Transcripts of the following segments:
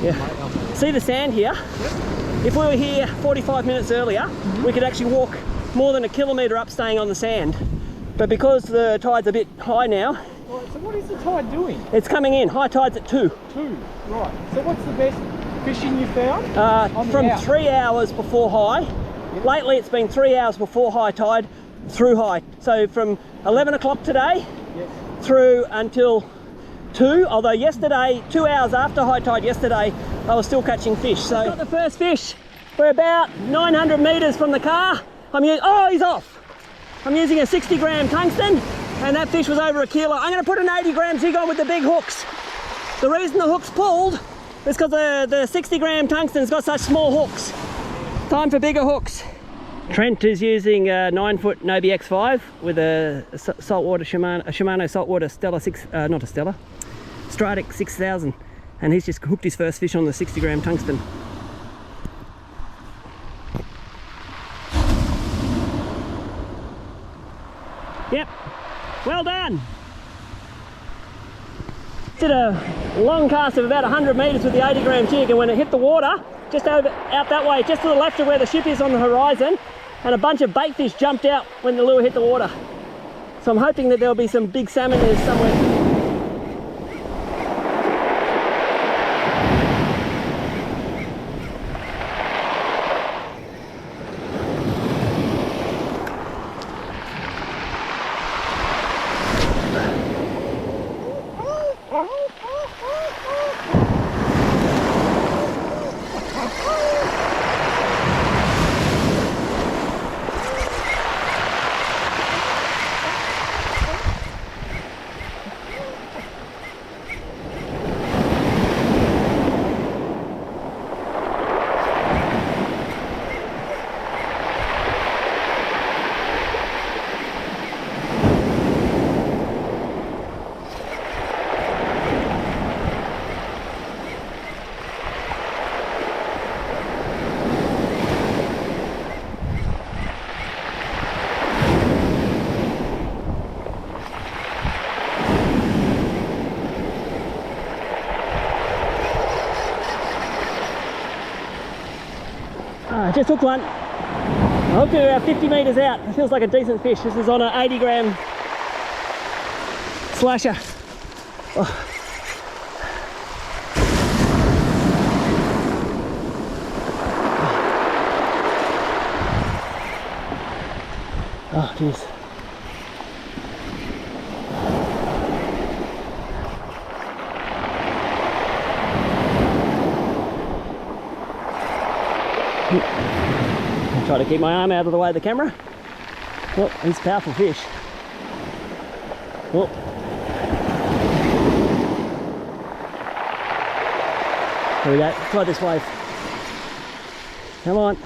Yeah. See the sand here? If we were here 45 minutes earlier, we could actually walk more than a kilometre up staying on the sand. But because the tide's a bit high now... Right, so what is the tide doing? It's coming in. High tide's at 2. 2, right. So what's the best fishing you found? From 3 hours before high. Yep. Lately it's been 3 hours before high tide through high. So from 11 o'clock today through until 2, although yesterday, 2 hours after high tide yesterday, I was still catching fish. So I got the first fish. We're about 900 metres from the car. Oh, he's off. I'm using a 60 gram tungsten and that fish was over a kilo. I'm going to put an 80 gram jig on with the big hooks. The reason the hook's pulled is because the 60 gram tungsten's got such small hooks. Time for bigger hooks. Trent is using a 9-foot Nobi X5 with a saltwater Shimano saltwater Stella 6, not a Stella, Stratic 6000, and he's just hooked his first fish on the 60 gram tungsten. Yep, well done. Did a long cast of about 100 metres with the 80 gram jig, and when it hit the water, just out that way, just to the left of where the ship is on the horizon, and a bunch of bait fish jumped out when the lure hit the water. So I'm hoping that there'll be some big salmon there somewhere. Just hooked one. I hooked it about 50 metres out. It feels like a decent fish. This is on an 80 gram slasher. Oh. Oh, jeez. Try to keep my arm out of the way of the camera. Oh, he's a powerful fish. Oh. Here we go. Try this wave. Come on.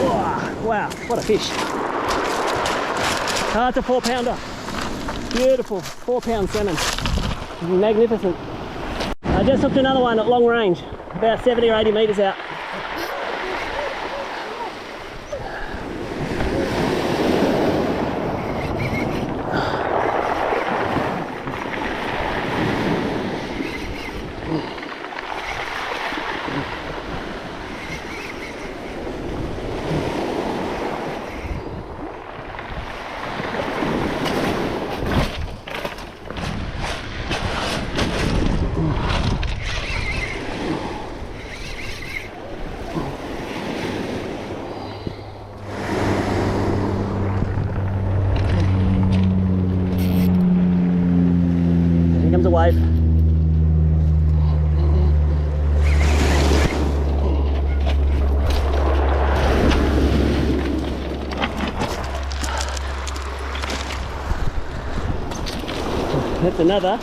Oh, wow, what a fish. Oh, it's a 4-pounder. Beautiful 4-pound salmon. Magnificent. I just hooked another one at long range, about 70 or 80 metres out. Comes a wave. That's another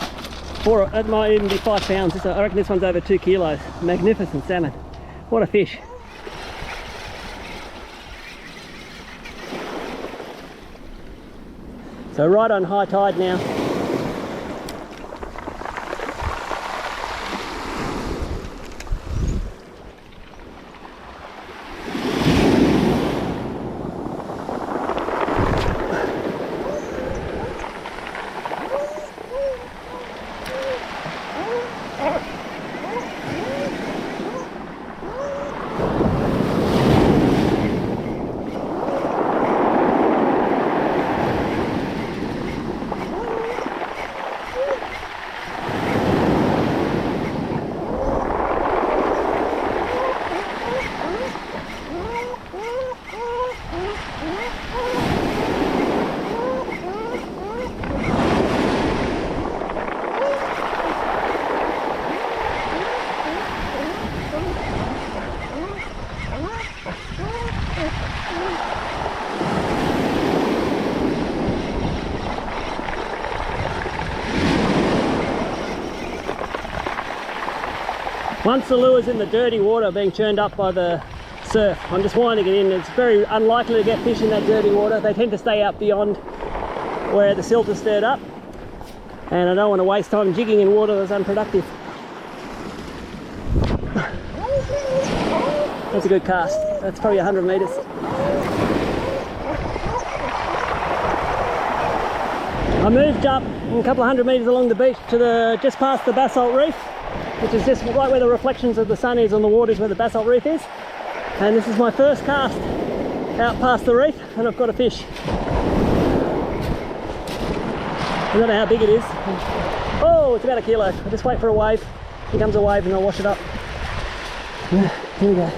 4, that might even be 5 pounds. I reckon this one's over 2 kilos. Magnificent salmon. What a fish. So right on high tide now. Once the lure's in the dirty water being churned up by the surf, I'm just winding it in. It's very unlikely to get fish in that dirty water. They tend to stay out beyond where the silt is stirred up, and I don't want to waste time jigging in water that's unproductive. That's a good cast. That's probably 100 metres. I moved up a couple of 100 metres along the beach to just past the basalt reef, which is just right where the reflections of the sun is on the water, is where the basalt reef is. And this is my first cast out past the reef, and I've got a fish. I don't know how big it is. Oh, it's about a kilo. I just wait for a wave. Here comes a wave and I'll wash it up. Here we go.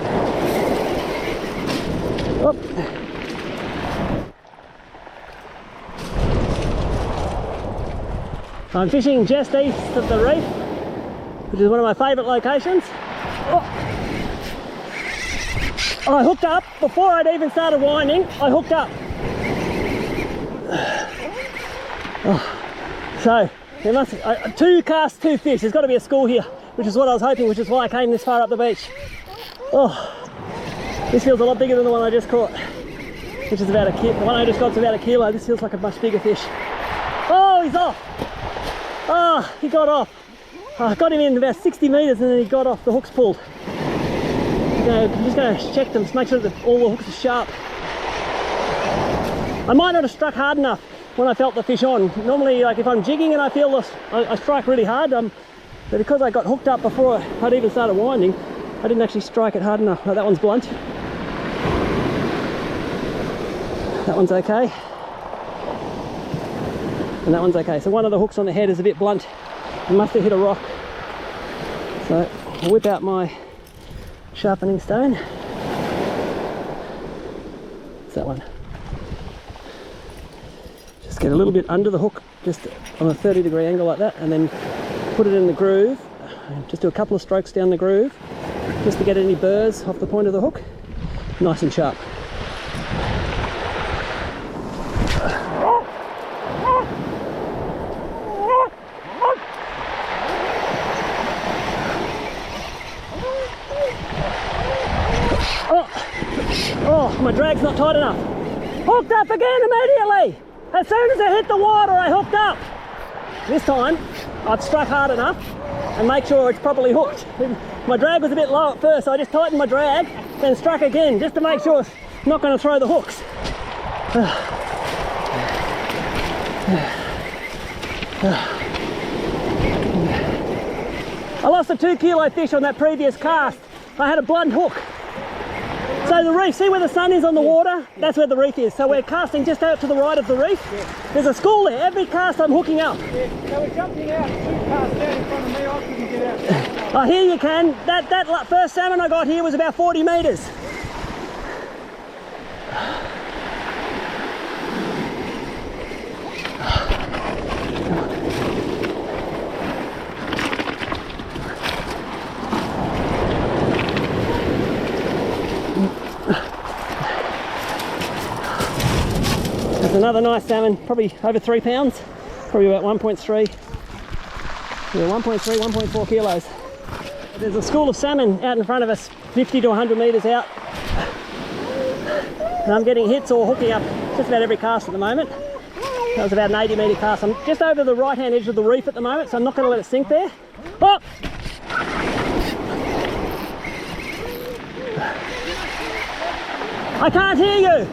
Oh. I'm fishing just east of the reef, which is one of my favourite locations. Oh. I hooked up before I'd even started winding. I hooked up. Oh. So there must be 2 casts, 2 fish. There's got to be a school here, which is what I was hoping, which is why I came this far up the beach. Oh, this feels a lot bigger than the one I just caught, which is about a kilo. The one I just got's about a kilo. This feels like a much bigger fish. Oh, he's off. Oh, he got off. I got him in about 60 metres and then he got off. The hook's pulled. I'm just going to check them to make sure that all the hooks are sharp. I might not have struck hard enough when I felt the fish on. Normally, like if I'm jigging and I feel this, I strike really hard. But because I got hooked up before I'd even started winding, I didn't actually strike it hard enough. Oh, that one's blunt. That one's okay. And that one's okay. So one of the hooks on the head is a bit blunt. It must have hit a rock. So I'll whip out my sharpening stone. It's that one. Just get a little bit under the hook, just on a 30-degree angle like that, and then put it in the groove. Just do a couple of strokes down the groove, just to get any burrs off the point of the hook. Nice and sharp. Oh, my drag's not tight enough. Hooked up again immediately. As soon as I hit the water, I hooked up. This time, I've struck hard enough and make sure it's properly hooked. My drag was a bit low at first, so I just tightened my drag, then struck again, just to make sure it's not going to throw the hooks. I lost a 2-kilo fish on that previous cast. I had a blunt hook. So the reef, see where the sun is on the water? That's where the reef is. So we're casting just out to the right of the reef. There's a school there. Every cast I'm hooking up. So we're jumping out 2 casts out in front of me. I couldn't get out. Oh, here you can. That first salmon I got here was about 40 metres. There's another nice salmon, probably over 3 pounds, probably about 1.3, yeah, 1.3, 1.4 kilos. There's a school of salmon out in front of us, 50 to 100 metres out. And I'm getting hits or hooking up just about every cast at the moment. That was about an 80 metre cast. I'm just over the right hand edge of the reef at the moment, so I'm not going to let it sink there. Oh! I can't hear you!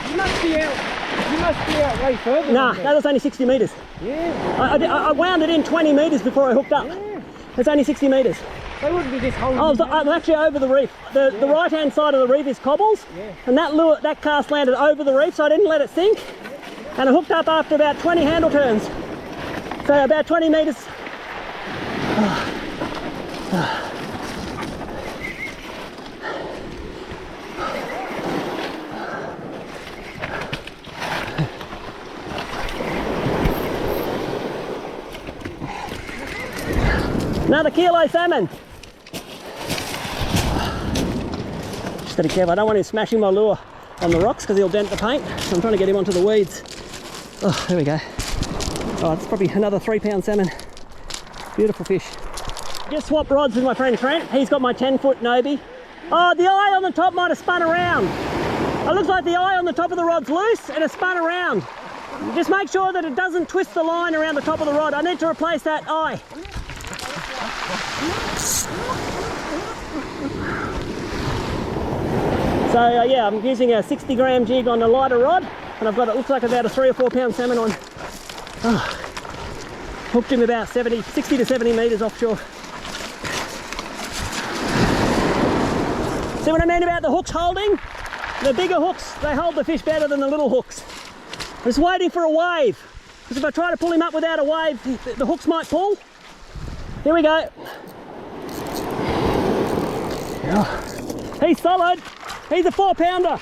You must be out way further. Nah, that was only 60 metres. Yeah. I wound it in 20 metres before I hooked up. Yeah. It's only 60 metres. They wouldn't be this whole. I'm actually over the reef. The right hand side of the reef is cobbles, and that cast landed over the reef, so I didn't let it sink. And I hooked up after about 20 handle turns. So about 20 metres. Another kilo salmon. Just gotta be careful. I don't want him smashing my lure on the rocks because he'll dent the paint. So I'm trying to get him onto the weeds. Oh, there we go. Oh, that's probably another 3 pound salmon. Beautiful fish. Just swapped rods with my friend Trent. He's got my 10-foot Nobi. Oh, the eye on the top might have spun around. It looks like the eye on the top of the rod's loose and it's spun around. Just make sure that it doesn't twist the line around the top of the rod. I need to replace that eye. So yeah, I'm using a 60 gram jig on a lighter rod, and I've got, it looks like about a 3 or 4 pound salmon on. Oh, hooked him about 60 to 70 metres offshore. See what I mean about the hooks holding? The bigger hooks, they hold the fish better than the little hooks. I'm just waiting for a wave, because if I try to pull him up without a wave, the hooks might pull. Here we go. Oh, he's solid. He's a 4 pounder.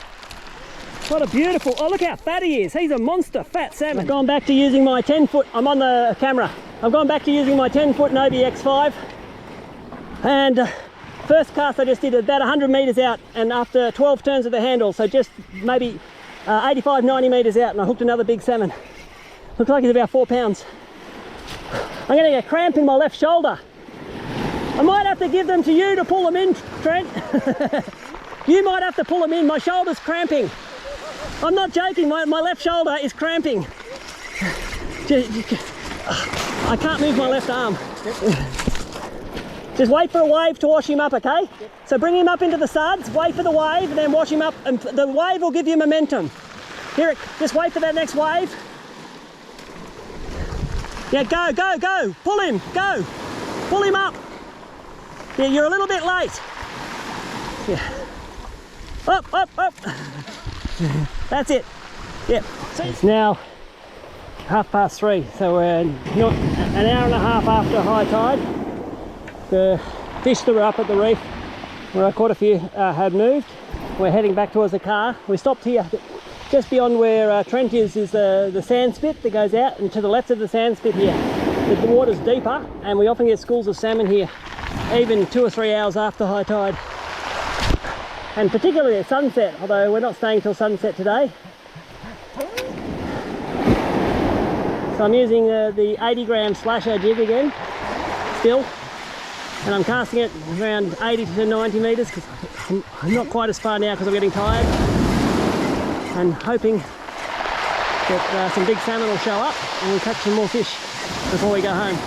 What a beautiful, oh look how fat he is. He's a monster fat salmon. I've gone back to using my 10-foot, I'm on the camera. I've gone back to using my 10-foot Nobi X5. And first cast I just did about 100 metres out, and after 12 turns of the handle, so just maybe 85, 90 metres out, and I hooked another big salmon. Looks like he's about 4 pounds. I'm going to get a cramp in my left shoulder. I might have to give them to you to pull them in, Trent. You might have to pull them in. My shoulder's cramping. I'm not joking, my left shoulder is cramping. I can't move my left arm. Just wait for a wave to wash him up, okay? So bring him up into the suds, wait for the wave, and then wash him up, and the wave will give you momentum. Here, just wait for that next wave. Yeah, go, go, go. Pull him, go. Pull him up. Yeah, you're a little bit late. Yeah. Up, up, up. That's it. Yep. So it's now 3:30, so we're not an hour and a half after high tide. The fish that were up at the reef, where I caught a few, had moved. We're heading back towards the car. We stopped here. Just beyond where Trent is the sand spit that goes out, and to the left of the sand spit here, the water's deeper, and we often get schools of salmon here, even 2 or 3 hours after high tide. And particularly at sunset, although we're not staying till sunset today. So I'm using the 80 gram slasher jig again, still, and I'm casting it around 80 to 90 metres, because I'm not quite as far now because I'm getting tired, and hoping that some big salmon will show up and we'll catch some more fish before we go home.